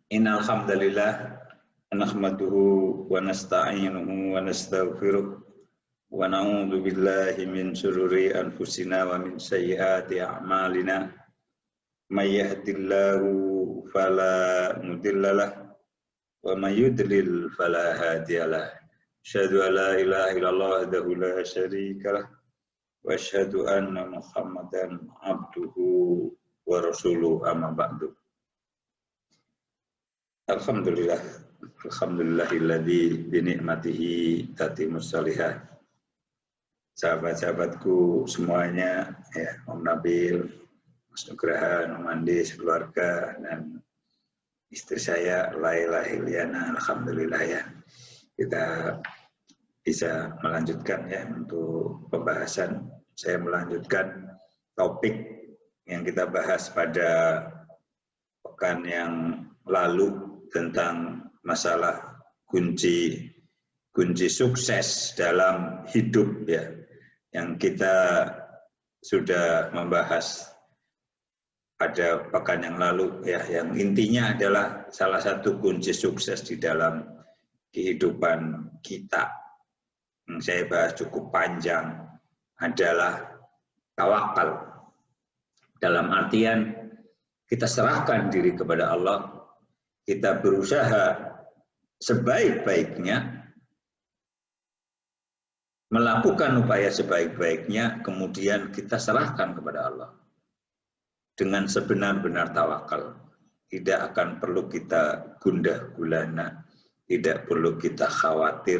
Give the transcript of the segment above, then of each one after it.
Innal hamdalillah nahmaduhu wa nasta'inuhu wa nastaghfiruh wa na'udzu billahi min syururi anfusina wa min sayyiati a'malina. May yahdihillahu fala mudhillalah wa may yudlil fala hadiyalah. Asyhadu an la ilaha illallah wahdahu la syarikalah wa asyhadu anna Muhammadan abduhu wa rasuluhu amma ba'du. Alhamdulillah, alhamdulillahilladzi bi ni'matihi tatimmus shalihah. Sahabat-sahabatku semuanya, ya, Om Nabil, Mas Nugraha, Om Andi, sekeluarga, dan istri saya Laila Hiliana, alhamdulillah ya. Kita bisa melanjutkan ya untuk pembahasan. Saya melanjutkan topik yang kita bahas pada pekan yang lalu tentang masalah kunci sukses dalam hidup ya, yang kita sudah membahas pada pekan yang lalu ya, yang intinya adalah salah satu kunci sukses di dalam kehidupan kita yang saya bahas cukup panjang adalah tawakal. Dalam artian kita serahkan diri kepada Allah, kita berusaha sebaik-baiknya, melakukan upaya sebaik-baiknya, kemudian kita serahkan kepada Allah dengan sebenar-benar tawakal. Tidak akan perlu kita gundah gulana, tidak perlu kita khawatir,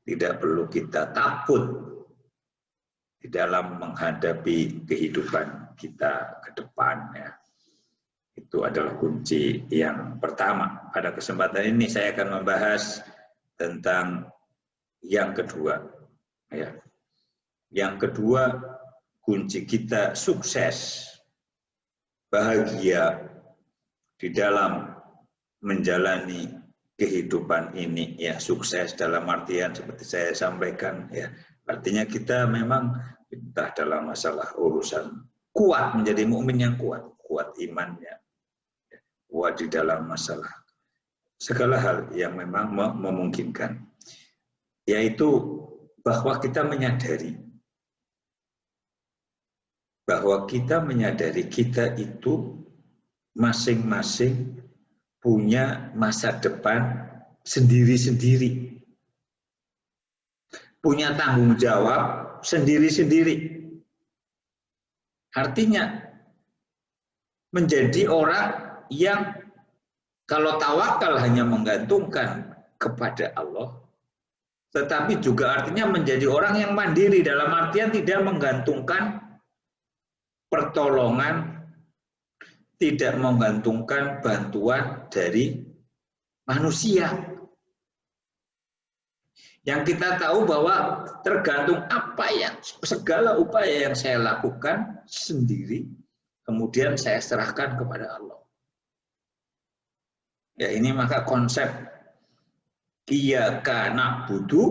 tidak perlu kita takut di dalam menghadapi kehidupan kita ke depan ya. Itu adalah kunci yang pertama. Pada kesempatan ini saya akan membahas tentang yang kedua. Ya. Yang kedua, kunci kita sukses, bahagia di dalam menjalani kehidupan ini. Ya, sukses dalam artian seperti saya sampaikan. Ya, artinya kita memang entah dalam masalah urusan kuat, menjadi mukmin yang kuat imannya, kuat di dalam masalah segala hal yang memang memungkinkan, yaitu bahwa kita menyadari kita itu masing-masing punya masa depan sendiri-sendiri, punya tanggung jawab sendiri-sendiri. Artinya menjadi orang yang kalau tawakal hanya menggantungkan kepada Allah, tetapi juga artinya menjadi orang yang mandiri dalam artian tidak menggantungkan pertolongan, tidak menggantungkan bantuan dari manusia. Yang kita tahu bahwa tergantung segala upaya yang saya lakukan sendiri, kemudian saya serahkan kepada Allah. Ya, ini maka konsep iyyaka na'budu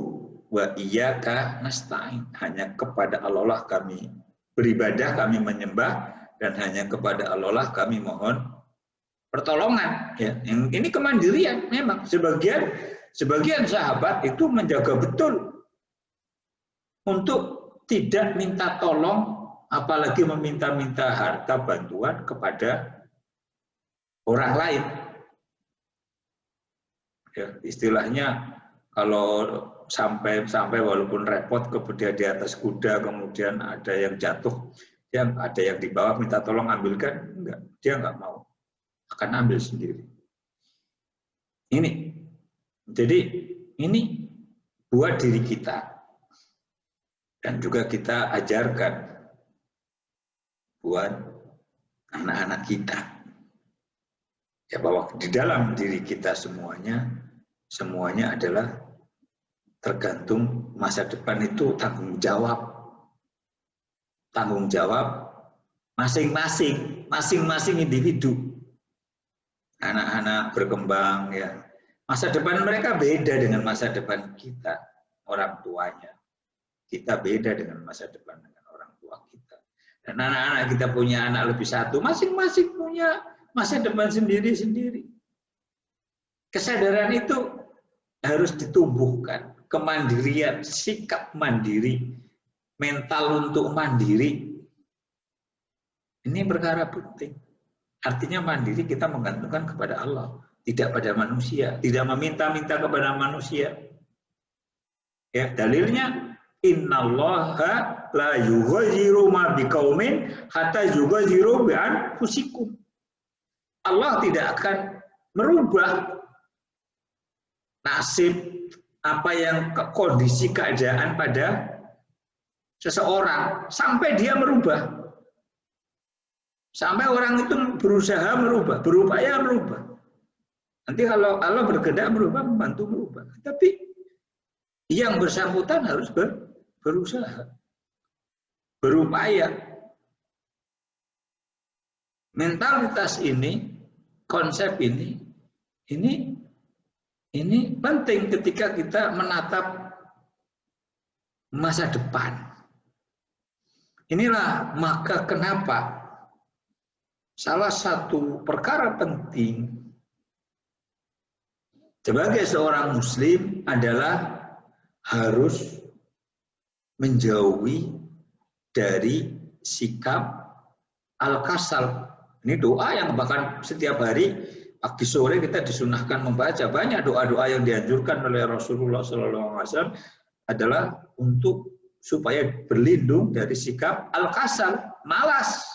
wa iyyaka nasta'in. Hanya kepada Allah lah kami beribadah, kami menyembah, dan hanya kepada Allah lah kami mohon pertolongan. Ya, ini kemandirian memang. Sebagian sahabat itu menjaga betul untuk tidak minta tolong, apalagi meminta-minta harta bantuan kepada orang lain. Ya, istilahnya kalau sampai walaupun repot kemudian di atas kuda kemudian ada yang jatuh, yang ada yang di bawah minta tolong ambilkan, enggak, dia enggak mau, akan ambil sendiri. Jadi ini buat diri kita dan juga kita ajarkan buat anak-anak kita ya, bahwa di dalam diri kita semuanya adalah tergantung masa depan itu tanggung jawab masing-masing individu. Anak-anak berkembang ya, masa depan mereka beda dengan masa depan kita, orang tuanya. Kita beda dengan masa depan dengan orang tua kita. Dan anak-anak kita punya anak lebih satu, masing-masing punya masa depan sendiri-sendiri. Kesadaran itu harus ditumbuhkan, kemandirian, sikap mandiri, mental untuk mandiri. Ini perkara penting. Artinya mandiri kita menggantungkan kepada Allah, tidak pada manusia, tidak meminta-minta kepada manusia. Ya, dalilnya innallaha la yughayyiru ma biqaumin hatta yughayyiru bi anfusikum. Allah tidak akan merubah nasib apa yang kondisi keadaan pada seseorang sampai dia merubah. Sampai orang itu berusaha merubah, berupaya merubah. Nanti kalau Allah berkehendak merubah, membantu merubah. Tapi yang bersangkutan harus berusaha, berupaya. Mentalitas ini, konsep ini penting ketika kita menatap masa depan. Inilah maka kenapa salah satu perkara penting sebagai seorang muslim adalah harus menjauhi dari sikap al-kasal. Ini doa yang bahkan setiap hari pagi sore kita disunahkan membaca. Banyak doa-doa yang dianjurkan oleh Rasulullah SAW adalah untuk supaya berlindung dari sikap al-kasal, malas.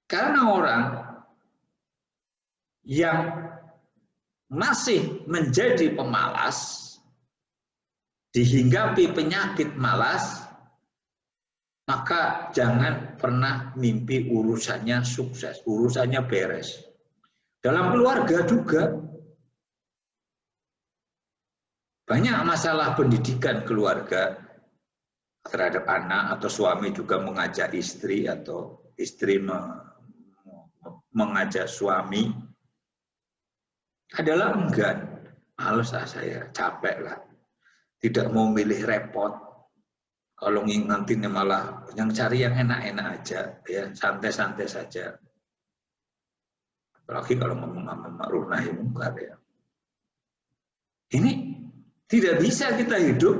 Karena orang yang masih menjadi pemalas, dihinggapi penyakit malas, maka jangan pernah mimpi urusannya sukses, urusannya beres. Dalam keluarga juga banyak masalah pendidikan keluarga terhadap anak, atau suami juga mengajak istri, atau istri mengajak suami, adalah enggan, males saya, capek lah, tidak mau milih repot. Kalau ngingetinnya malah yang cari yang enak-enak aja, ya santai-santai saja. Apalagi kalau ngomong ma'ruf nahi mungkar ya. Ini tidak bisa kita hidup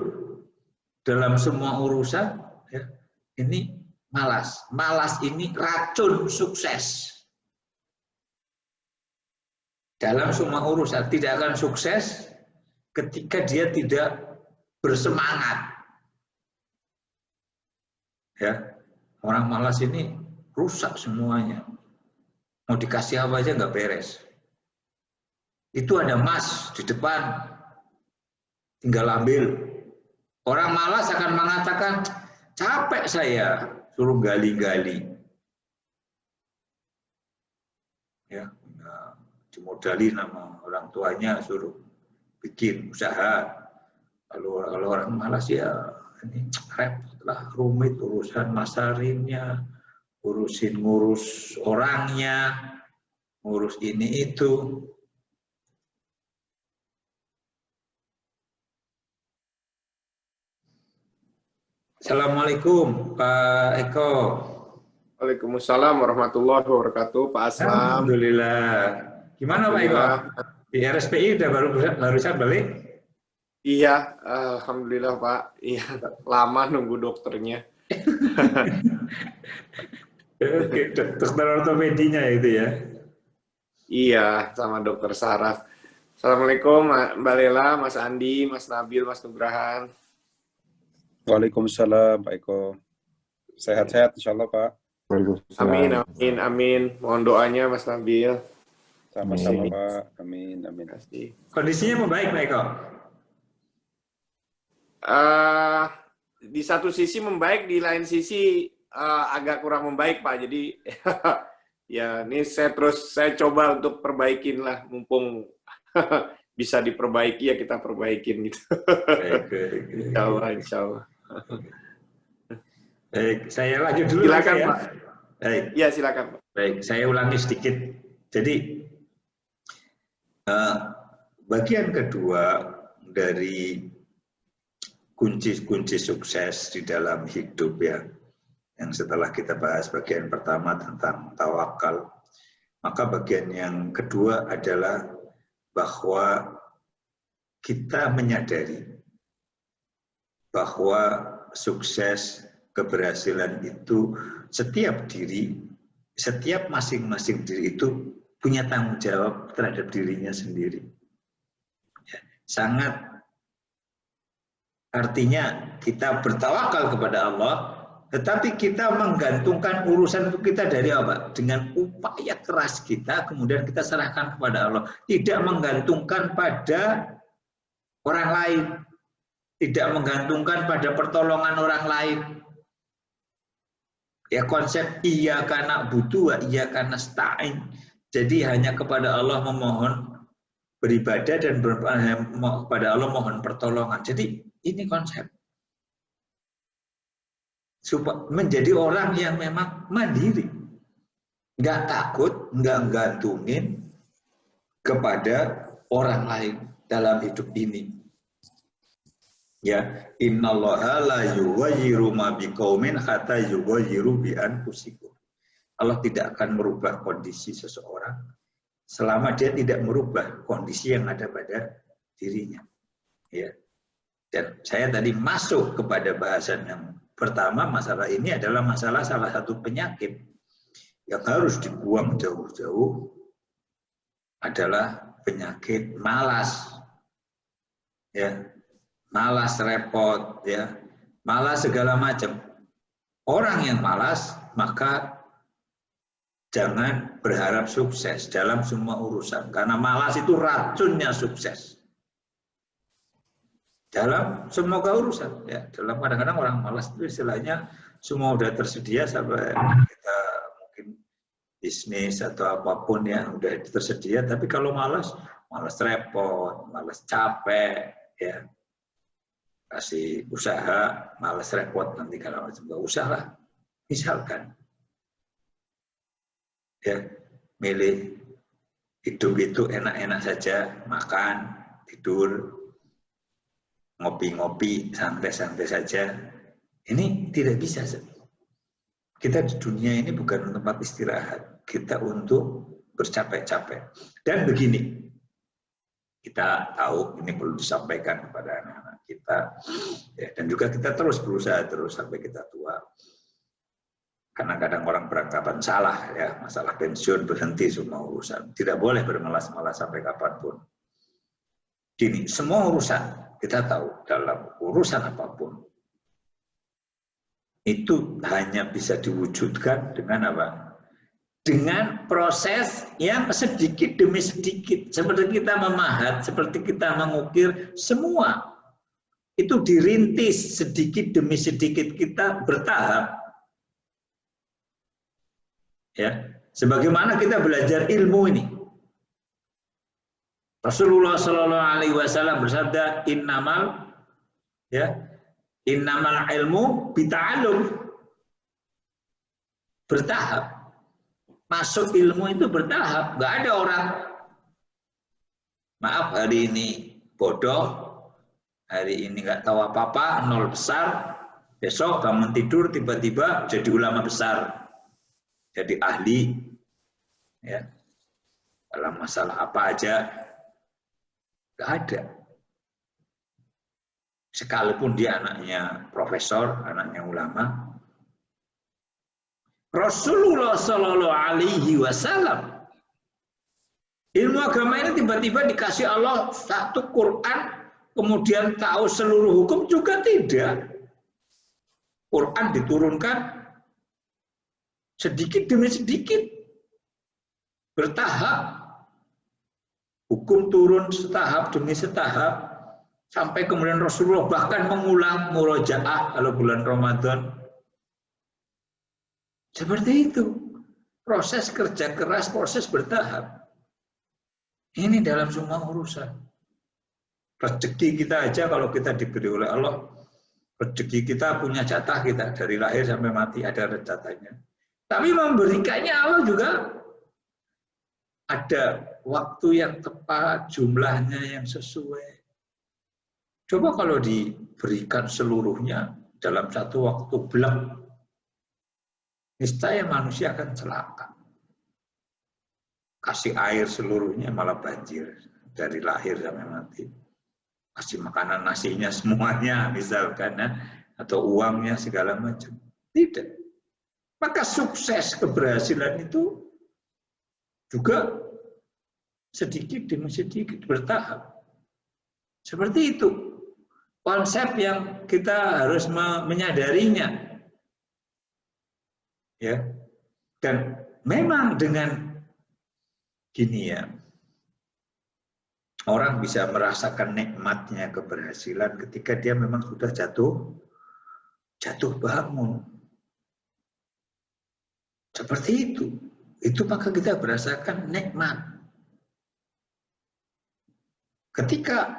dalam semua urusan. Ya. Ini malas. Malas ini racun sukses. Dalam semua urusan tidak akan sukses ketika dia tidak bersemangat. Ya, orang malas ini rusak semuanya. Mau dikasih apa aja nggak beres. Itu ada emas di depan, tinggal ambil. Orang malas akan mengatakan, capek saya, suruh gali-gali. Ya, dimodali nama orang tuanya, suruh bikin usaha. Kalau orang malas ya ini repot lah, rumit urusan masarinnya, ngurus orangnya, ngurus ini itu. Assalamualaikum Pak Eko. Waalaikumsalam warahmatullahi wabarakatuh, Pak Aslam. Alhamdulillah. Gimana Pak Eko? Di RSPI udah barusan balik? Iya, alhamdulillah Pak. Iya, lama nunggu dokternya. Oke, dokter ortopedinya itu ya? Iya, sama dokter saraf. Assalamualaikum Mbak Lela, Mas Andi, Mas Nabil, Mas Nugrahan. Waalaikumsalam Pak Eko. Sehat-sehat insya Allah Pak. Amin, amin, amin. Mohon doanya Mas Nabil. Sama-sama Pak. Amin, amin. Terima kasih. Kondisinya membaik Pak Eko? Di satu sisi membaik, di lain sisi agak kurang membaik Pak. Jadi ya ini saya coba untuk perbaikin lah, mumpung bisa diperbaiki ya kita perbaikin gitu. Insya Allah. Baik, saya lanjut dulu. Silakan ya. Pak. Baik. Ya silakan Pak. Baik, saya ulangi sedikit. Jadi bagian kedua dari kunci-kunci sukses di dalam hidup ya, yang setelah kita bahas bagian pertama tentang tawakal, Maka bagian yang kedua adalah bahwa kita menyadari bahwa sukses, keberhasilan itu setiap diri, setiap masing-masing diri itu punya tanggung jawab terhadap dirinya sendiri. Sangat artinya kita bertawakal kepada Allah, tetapi kita menggantungkan urusan itu kita dari apa? Dengan upaya keras kita, kemudian kita serahkan kepada Allah. Tidak menggantungkan pada orang lain. Tidak menggantungkan pada pertolongan orang lain. Ya na'budu iyyaka na'budu wa iyyaka nasta'in. Jadi hanya kepada Allah memohon beribadah dan kepada Allah mohon pertolongan. Jadi ini konsep. Supaya menjadi orang yang memang mandiri. Nggak takut, nggak gantungin kepada orang lain dalam hidup ini. Ya, innallaha la yughayyiru ma biqaumin hatta yughayyiru bi anfusihim. Allah tidak akan merubah kondisi seseorang selama dia tidak merubah kondisi yang ada pada dirinya. Ya. Dan saya tadi masuk kepada bahasan yang pertama, masalah ini adalah masalah salah satu penyakit yang harus dibuang jauh-jauh adalah penyakit malas. Ya. Malas repot, ya, malas segala macam. Orang yang malas maka jangan berharap sukses dalam semua urusan, karena malas itu racunnya sukses dalam semua urusan. Ya, dalam kadang-kadang orang malas itu istilahnya semua udah tersedia sampai kita mungkin bisnis atau apapun yang udah tersedia, tapi kalau malas repot, malas capek, ya. Kasih usaha, malas repot nanti kalau macam nggak usah lah. Misalkan, ya milih hidup itu enak-enak saja, makan, tidur, ngopi-ngopi, santai-santai saja. Ini tidak bisa. Kita di dunia ini bukan tempat istirahat, kita untuk bercapek-capek. Dan begini, kita tahu ini perlu disampaikan kepada anak-anak kita, ya, dan juga kita terus berusaha terus sampai kita tua. Karena kadang orang beranggapan salah, ya, masalah pensiun berhenti semua urusan. Tidak boleh bermalas-malas sampai kapanpun. Gini, semua urusan kita tahu dalam urusan apapun itu hanya bisa diwujudkan dengan apa? Dengan proses yang sedikit demi sedikit. Seperti kita memahat, seperti kita mengukir, semua itu dirintis sedikit demi sedikit, kita bertahap. Ya, sebagaimana kita belajar ilmu ini. Rasulullah Shallallahu Alaihi Wasallam bersabda, innamal ilmu bita'allum, bertahap. Masuk ilmu itu bertahap, nggak ada orang, maaf hari ini bodoh, hari ini nggak tahu apa-apa, nol besar, besok bangun tidur tiba-tiba jadi ulama besar, jadi ahli, ya dalam masalah apa aja, nggak ada. Sekalipun dia anaknya profesor, anaknya ulama. Rasulullah Shallallahu Alaihi Wasallam, ilmu agama ini tiba-tiba dikasih Allah satu Quran, kemudian tahu seluruh hukum, juga tidak. Quran diturunkan sedikit demi sedikit, bertahap. Hukum turun setahap demi setahap, sampai kemudian Rasulullah bahkan mengulang murojaah kalau bulan Ramadan. Seperti itu, proses kerja keras, proses bertahap. Ini dalam semua urusan. Rezeki kita aja kalau kita diberi oleh Allah, rezeki kita punya jatah kita, dari lahir sampai mati ada jatahnya. Tapi memberikannya Allah juga ada waktu yang tepat, jumlahnya yang sesuai. Coba kalau diberikan seluruhnya dalam satu waktu belak, niscaya manusia akan celaka. kasih air seluruhnya malah banjir dari lahir sampai mati. Kasih makanan nasinya semuanya misalkan ya, atau uangnya segala macam. Tidak. Maka sukses keberhasilan itu juga sedikit demi sedikit bertahap. Seperti itu konsep yang kita harus menyadarinya. Ya. Dan memang dengan gini ya, orang bisa merasakan nikmatnya keberhasilan ketika dia memang sudah jatuh bangun. Seperti itu. Itu maka kita merasakan nikmat. Ketika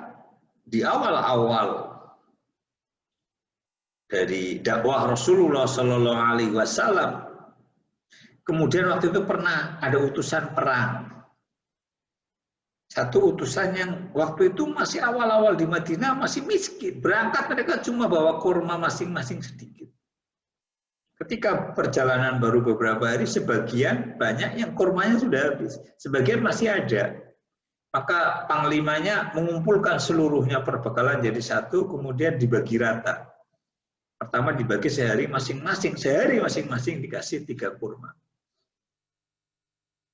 di awal-awal dari dakwah Rasulullah Shallallahu Alaihi Wasallam, kemudian waktu itu pernah ada utusan perang. Satu utusan yang waktu itu masih awal-awal di Madinah masih miskin. Berangkat mereka cuma bawa kurma masing-masing sedikit. Ketika perjalanan baru beberapa hari, sebagian banyak yang kurmanya sudah habis. Sebagian masih ada. Maka panglimanya mengumpulkan seluruhnya perbekalan jadi satu, kemudian dibagi rata. Pertama dibagi sehari masing-masing dikasih 3 kurma.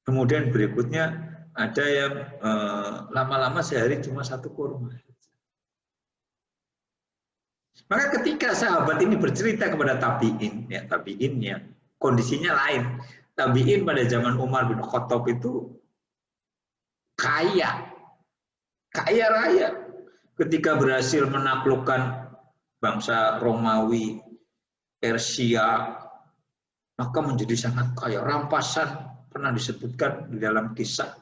Kemudian berikutnya ada yang lama-lama sehari cuma 1 kurma. Maka ketika sahabat ini bercerita kepada tabi'innya, kondisinya lain. Tabi'in pada zaman Umar bin Khattab itu kaya raya. Ketika berhasil menaklukkan bangsa Romawi, Persia, maka menjadi sangat kaya. Rampasan pernah disebutkan di dalam kisah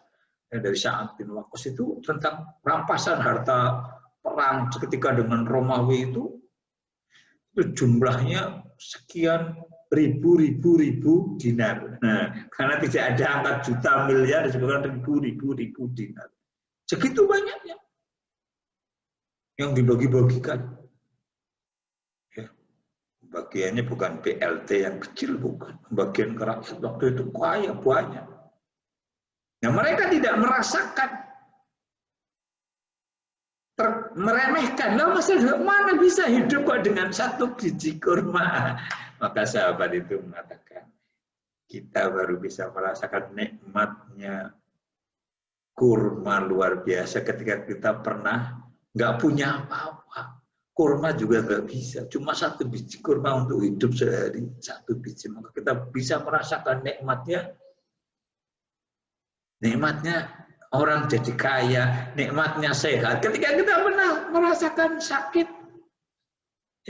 dari Sa'ad bin Waqqas itu tentang rampasan harta perang ketika dengan Romawi itu jumlahnya sekian ribu dinar. Nah, karena tidak ada angka juta miliar, disebutkan ribu dinar. Segitu banyaknya yang dibagi-bagikan. Ya, bagiannya bukan BLT yang kecil, bukan. Bagian rakyat waktu itu kaya banyak. Nah, mereka tidak merasakan meremehkan. Lah masalah mana bisa hidup kok dengan 1 biji kurma? Maka sahabat itu mengatakan, kita baru bisa merasakan nikmatnya kurma luar biasa ketika kita pernah nggak punya apa-apa. Kurma juga nggak bisa, cuma 1 biji kurma untuk hidup sehari, 1 biji. Maka kita bisa merasakan nikmatnya orang jadi kaya, nikmatnya sehat. Ketika kita pernah merasakan sakit,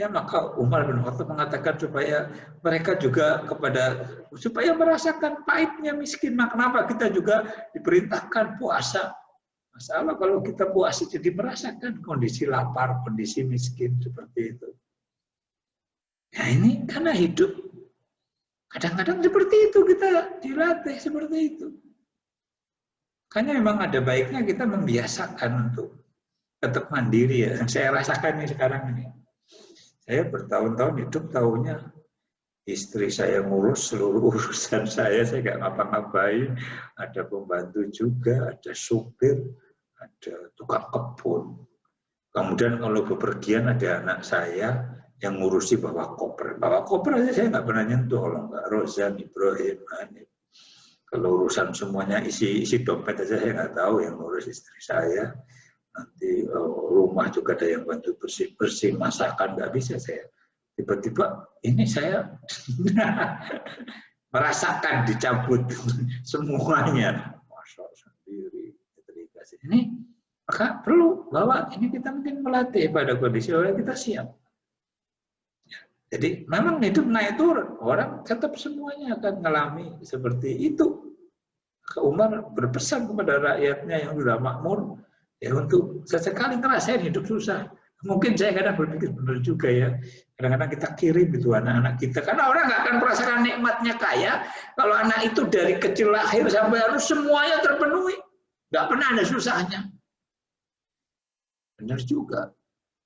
ya maka Umar bin Khattab mengatakan supaya mereka juga supaya merasakan pahitnya miskin. Maka kenapa kita juga diperintahkan puasa? Masalah kalau kita puasa jadi merasakan kondisi lapar, kondisi miskin seperti itu. Ya ini karena hidup. Kadang-kadang seperti itu kita dilatih seperti itu. Makanya memang ada baiknya kita membiasakan untuk tetap mandiri ya. Yang saya rasakan ini sekarang ini. Saya bertahun-tahun hidup tahunya istri saya ngurus seluruh urusan saya nggak ngapa-ngapain. Ada pembantu juga, ada supir, ada tukang kebun. Kemudian kalau bepergian ada anak saya yang ngurusi bawa koper. Bawa koper aja saya nggak pernah nyentuh kalau nggak Rozan, Ibrahim, Hanif. Kalau urusan semuanya isi dompet aja saya nggak tahu, yang ngurus istri saya. Nanti rumah juga ada yang bantu bersih-bersih, masakan nggak bisa saya. Tiba-tiba ini saya merasakan dicabut semuanya. Masya sendiri. Ini maka perlu bahwa ini kita mungkin melatih pada kondisi orang kita siap. Jadi memang hidup naik turun, orang tetap semuanya akan mengalami seperti itu. Umar berpesan kepada rakyatnya yang sudah makmur, ya untuk sesekali ngerasain hidup susah. Mungkin saya kadang berpikir benar juga ya. Kadang-kadang kita kirim itu anak-anak kita, karena orang nggak akan merasakan nikmatnya kaya kalau anak itu dari kecil lahir sampai harus semuanya terpenuhi, nggak pernah ada susahnya. Benar juga.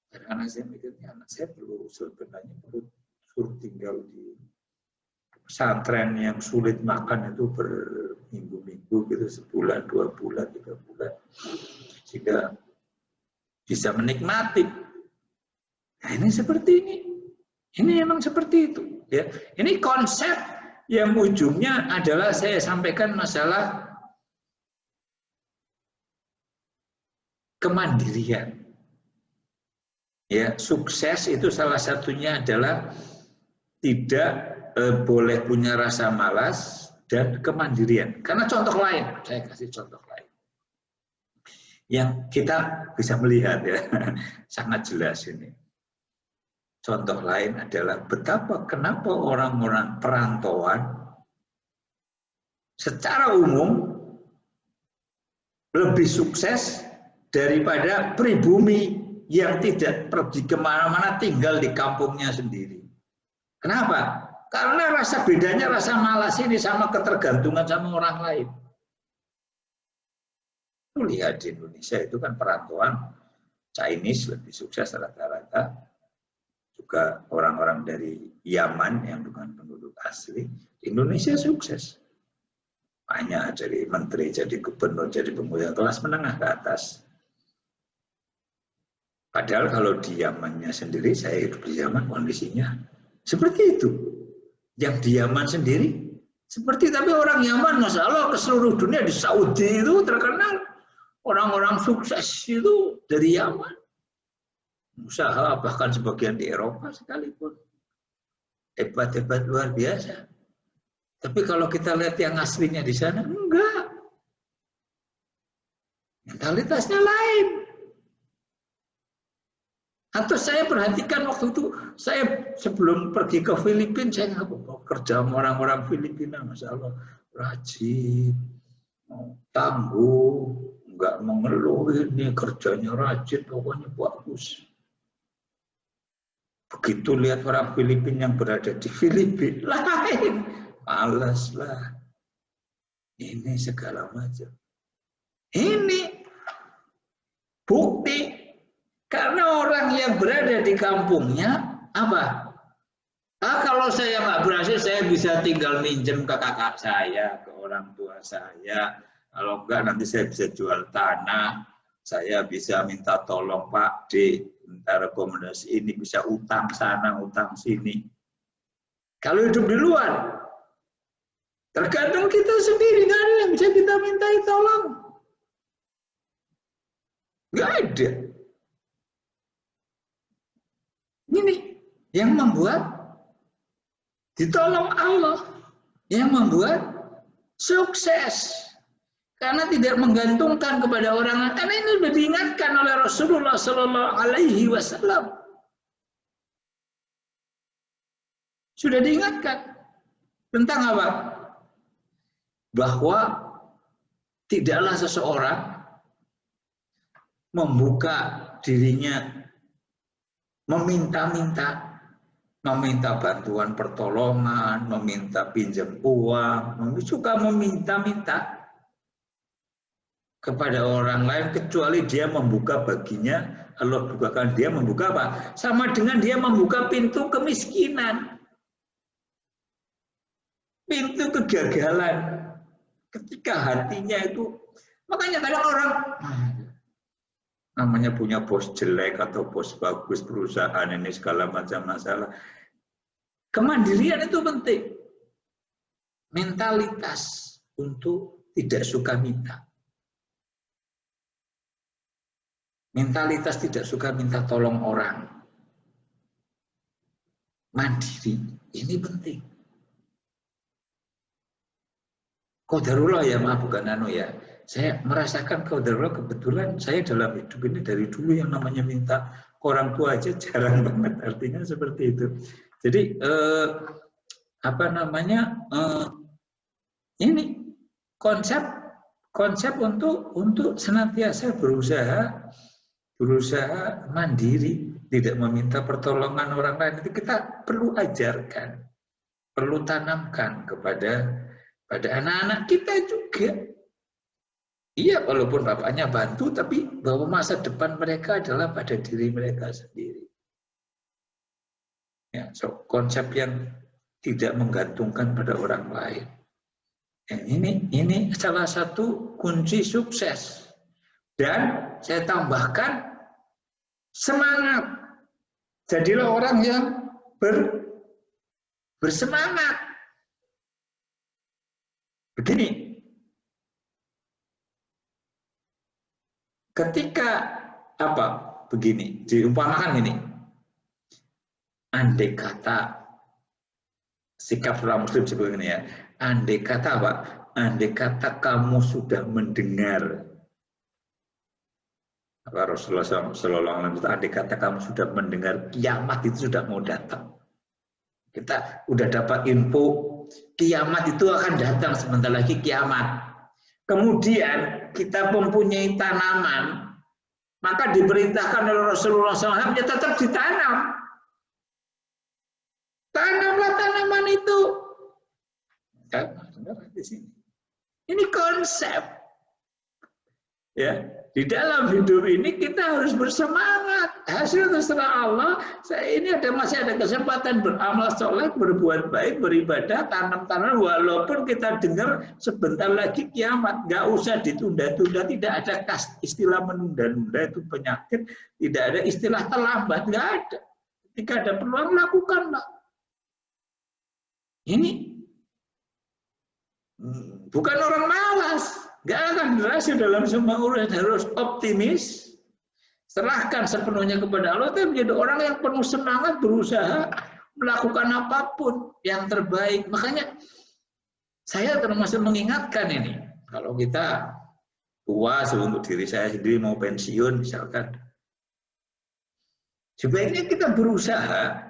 Karena saya mikirnya anak saya sebenarnya perlu suruh tinggal di pesantren yang sulit makan itu berminggu-minggu. seminggu gitu, sebulan, 2 bulan, 3 bulan, sehingga bisa menikmati. Nah, ini seperti ini memang seperti itu ya. Ini konsep yang ujungnya adalah saya sampaikan masalah kemandirian. Ya, sukses itu salah satunya adalah tidak boleh punya rasa malas dan kemandirian. Karena contoh lain, saya kasih contoh lain yang kita bisa melihat ya, sangat jelas ini. Contoh lain adalah kenapa orang-orang perantauan secara umum lebih sukses daripada pribumi yang tidak pergi kemana-mana, tinggal di kampungnya sendiri. Kenapa? Karena bedanya rasa malas ini sama ketergantungan sama orang lain. Lihat di Indonesia itu kan perantauan Chinese lebih sukses rata-rata. Juga orang-orang dari Yaman yang bukan penduduk asli, Indonesia sukses. Banyak dari menteri, jadi gubernur, jadi pemuda kelas menengah ke atas. Padahal kalau di Yamannya sendiri, saya hidup di Yaman, kondisinya seperti itu. Yang di Yaman sendiri, seperti tapi orang Yaman, Masya Allah, ke seluruh dunia, di Saudi itu terkenal. Orang-orang sukses itu dari Yaman. Usaha, bahkan sebagian di Eropa sekalipun. Hebat-hebat luar biasa. Tapi kalau kita lihat yang aslinya di sana, enggak. Mentalitasnya lain. Atau saya perhatikan waktu itu, saya sebelum pergi ke Filipina, saya kerja sama orang-orang Filipina, Masya Allah, rajin, tangguh, enggak mengeluh, ini kerjanya rajin, pokoknya bagus. Begitu lihat orang Filipina yang berada di Filipina, lain, malas lah. Ini segala macam. Ini bukti. Karena orang yang berada di kampungnya, apa? Kalau saya nggak berhasil, saya bisa tinggal minjem ke kakak saya, ke orang tua saya. Kalau enggak, nanti saya bisa jual tanah. Saya bisa minta tolong Pak D, minta rekomendasi ini, bisa utang sana, utang sini. Kalau hidup di luar, tergantung kita sendiri, nggak ada yang bisa kita mintai tolong. Nggak ada. Ini yang membuat ditolong Allah, yang membuat sukses. Karena tidak menggantungkan kepada orang lain. Karena ini sudah diingatkan oleh Rasulullah Sallallahu Alaihi Wasallam. Sudah diingatkan tentang apa? Bahwa tidaklah seseorang membuka dirinya meminta bantuan pertolongan, meminta pinjam uang, suka meminta-minta kepada orang lain kecuali dia membuka baginya, Allah bukakan dia membuka apa? Sama dengan dia membuka pintu kemiskinan, pintu kegagalan. Ketika hatinya itu, makanya kadang orang namanya punya bos jelek atau bos bagus, perusahaan ini segala macam masalah. Kemandirian itu penting. Mentalitas untuk tidak suka minta. Mentalitas tidak suka minta tolong orang. Mandiri, ini penting. Qadarullah ya, maaf bukan ya. Saya merasakan qadarullah, kebetulan saya dalam hidup ini dari dulu yang namanya minta orang tua aja jarang banget, artinya seperti itu. Jadi ini konsep untuk senantiasa berusaha mandiri, tidak meminta pertolongan orang lain. Itu kita perlu ajarkan, perlu tanamkan kepada anak-anak kita juga. Iya, walaupun bapaknya bantu, tapi bahwa masa depan mereka adalah pada diri mereka sendiri. Ya, konsep yang tidak menggantungkan pada orang lain. Ini salah satu kunci sukses. Dan saya tambahkan semangat. Jadilah orang yang bersemangat. Begini, ketika begini, diumpamakan ini, andai kata sikap seorang muslim seperti ini ya, andai kata andai kata kamu sudah mendengar Rasulullah SAW, andai kata kamu sudah mendengar kiamat itu sudah mau datang. Kita udah dapat info kiamat itu akan datang, sebentar lagi kiamat. Kemudian kita mempunyai tanaman, maka diperintahkan oleh Rasulullah SAW ya tetap ditanam. Tanamlah tanaman itu. Di sini. Ini konsep. Ya, di dalam hidup ini kita harus bersemangat. Hasil terserah Allah. Masih ada kesempatan beramal soleh, berbuat baik, beribadah, tanam-tanam. Walaupun kita dengar sebentar lagi kiamat, nggak usah ditunda-tunda. Tidak ada istilah menunda-nunda, itu penyakit. Tidak ada istilah terlambat, nggak ada. Ketika ada peluang, lakukanlah. Ini bukan orang malas. Nggak akan berhasil dalam semua urusan, harus optimis, serahkan sepenuhnya kepada Allah, tapi menjadi orang yang penuh semangat, berusaha melakukan apapun yang terbaik. Makanya saya termasuk mengingatkan ini, kalau kita tua, untuk diri saya sendiri mau pensiun misalkan, sebaiknya kita berusaha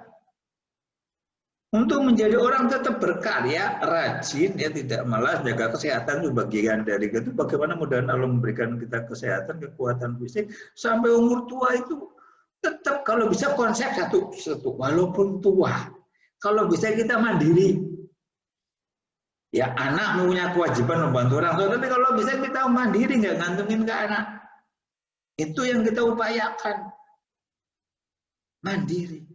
untuk menjadi orang tetap berkarya, rajin, ya tidak malas, jaga kesehatan itu bagian dari itu. Bagaimana mudah Allah memberikan kita kesehatan, kekuatan fisik sampai umur tua itu tetap kalau bisa konsep satu walaupun tua, kalau bisa kita mandiri. Ya anak punya kewajiban membantu orang tua, tapi kalau bisa kita mandiri, nggak ngantungin ke anak. Itu yang kita upayakan, mandiri.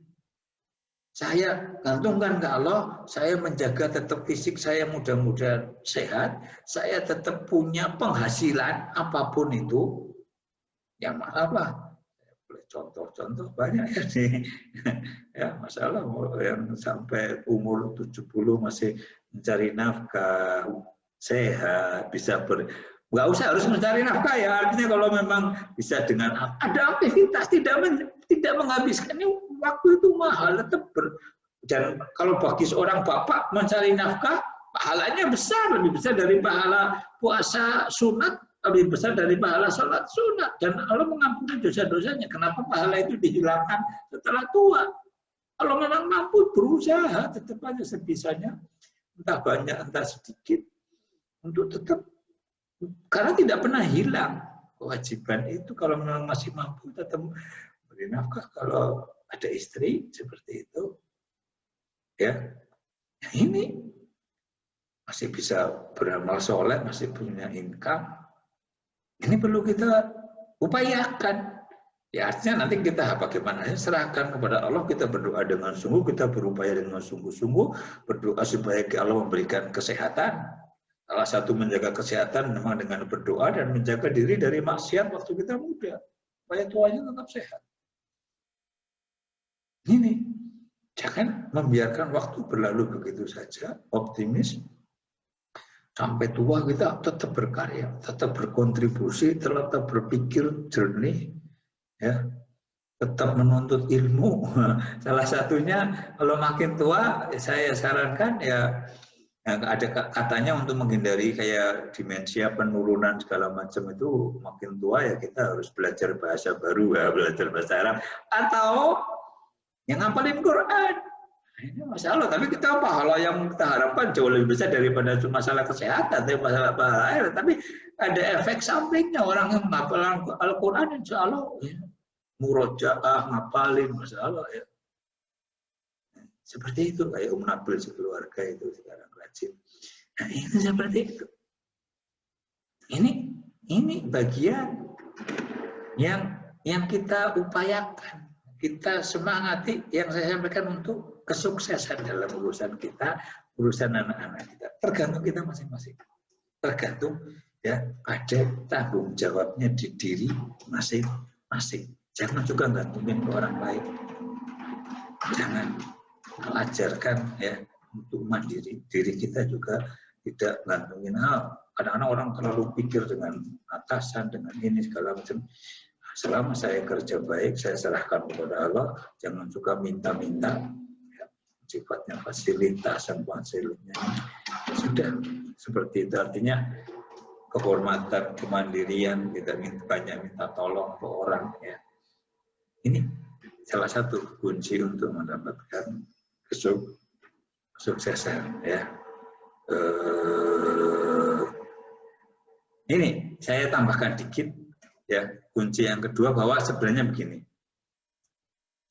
Saya gantungkan ke Allah, saya menjaga tetap fisik saya mudah-mudahan sehat, saya tetap punya penghasilan apapun itu, yang apa? Contoh-contoh banyak ya nih, ya masalah yang sampai umur 70 masih mencari nafkah, sehat, bisa nggak usah harus mencari nafkah ya, artinya kalau memang bisa dengan ada aktivitas tidak menghabiskan ini waktu itu mahal, tetap dan kalau bagi seorang bapak mencari nafkah pahalanya besar, lebih besar dari pahala puasa sunat, lebih besar dari pahala sholat sunat, dan Allah mengampuni dosa-dosanya. Kenapa pahala itu dihilangkan setelah tua? Kalau memang mampu berusaha tetap aja sebisanya, entah banyak entah sedikit, untuk tetap, karena tidak pernah hilang kewajiban itu. Kalau memang masih mampu tetap beri nafkah, kalau ada istri seperti itu, ya ini masih bisa beramal soleh, masih punya income, ini perlu kita upayakan. Ya artinya nanti kita bagaimana, serahkan kepada Allah, kita berdoa dengan sungguh, kita berupaya dengan sungguh-sungguh, berdoa supaya Allah memberikan kesehatan. Salah satu menjaga kesehatan memang dengan berdoa dan menjaga diri dari maksiat waktu kita muda, supaya tuanya tetap sehat. Ini jangan membiarkan waktu berlalu begitu saja, optimis, sampai tua kita tetap berkarya, tetap berkontribusi, tetap berpikir jernih, ya, tetap menuntut ilmu. Salah satunya kalau makin tua, saya sarankan ya, ada katanya untuk menghindari kayak demensia, penurunan segala macam itu, makin tua ya kita harus belajar bahasa baru, ya, belajar bahasa Arab, atau yang ngapalin Quran. Ini masalah, tapi kita pahala yang kita harapkan jauh lebih besar daripada masalah kesehatan, masalah pahala, tapi ada efek sampingnya. Orang yang menghafal Al-Quran insya Allah ya, murojaah, ngapalin, masalah ya. Seperti itu, kayak Nabil sekeluarga itu sekarang rajin. Nah, itu seperti itu. Ini bagian yang kita upayakan, kita semangati, yang saya sampaikan untuk kesuksesan dalam urusan kita, urusan anak-anak kita. Tergantung kita masing-masing. tergantung ya pada tanggung jawabnya di diri masing-masing. Jangan juga gantungin ke orang lain. Jangan ajarkan ya untuk mandiri. Diri kita juga tidak gantungin hal. Kadang-kadang orang terlalu pikir dengan atasan, dengan ini segala macam. Selama saya kerja baik, saya serahkan kepada Allah. Jangan suka minta-minta. Ya, sifatnya fasilitas dan fasilitasnya sudah seperti itu. Artinya kehormatan, kemandirian, kita banyak minta tolong ke orang. Ya. Ini salah satu kunci untuk mendapatkan kesuksesan. Ya. Ini saya tambahkan dikit ya, kunci yang kedua bahwa sebenarnya begini.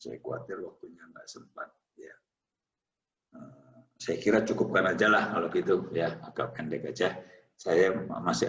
Saya khawatir waktunya nggak sempat ya. Saya kira cukupkan aja lah kalau gitu ya, agak pendek aja. Saya masih